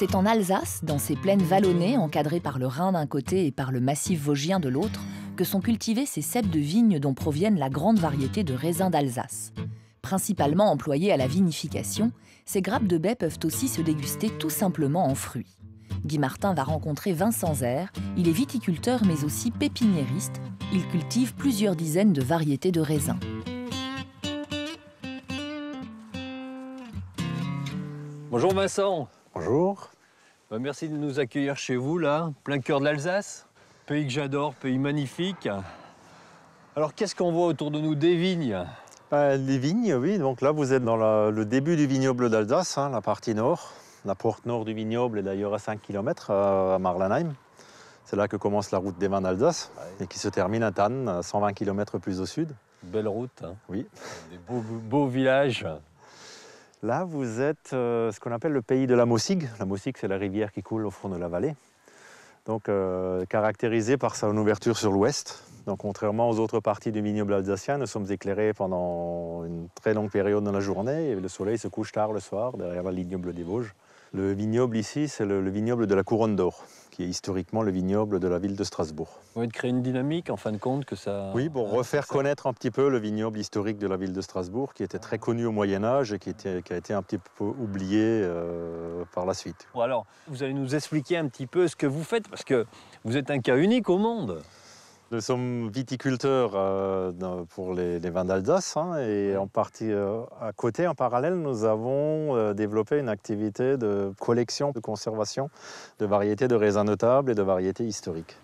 C'est en Alsace, dans ces plaines vallonnées encadrées par le Rhin d'un côté et par le massif vosgien de l'autre, que sont cultivées ces ceps de vigne dont proviennent la grande variété de raisins d'Alsace. Principalement employés à la vinification, ces grappes de baies peuvent aussi se déguster tout simplement en fruits. Guy Martin va rencontrer Vincent Zère. Il est viticulteur mais aussi pépiniériste. Il cultive plusieurs dizaines de variétés de raisins. Bonjour Vincent. Bonjour. Merci de nous accueillir chez vous, là, plein cœur de l'Alsace. Pays que j'adore, pays magnifique. Alors, qu'est-ce qu'on voit autour de nous? Des vignes? Les vignes, oui. Donc là, vous êtes dans le début du vignoble d'Alsace, hein, la partie nord. La porte nord du vignoble est d'ailleurs à 5 km à Marlenheim. C'est là que commence la route des vins d'Alsace et qui se termine à Thann, à 120 km plus au sud. Belle route, hein. Oui. Des beaux villages. Là, vous êtes ce qu'on appelle le pays de la Mossig. La Mossig, c'est la rivière qui coule au fond de la vallée. Donc, caractérisée par son ouverture sur l'ouest. Donc, contrairement aux autres parties du vignoble alsacien, nous sommes éclairés pendant une très longue période dans la journée et le soleil se couche tard le soir derrière le vignoble des Vosges. Le vignoble ici, c'est le vignoble de la Couronne d'Or, qui est historiquement le vignoble de la ville de Strasbourg. Vous voulez créer une dynamique, en fin de compte, que ça... Oui, pour refaire connaître un petit peu le vignoble historique de la ville de Strasbourg, qui était très connu au Moyen-Âge et qui a été un petit peu oublié par la suite. Bon, alors, vous allez nous expliquer un petit peu ce que vous faites, parce que vous êtes un cas unique au monde. Nous sommes viticulteurs pour les vins d'Alsace, hein, et en partie à côté, en parallèle, nous avons développé une activité de collection, de conservation de variétés de raisins notables et de variétés historiques.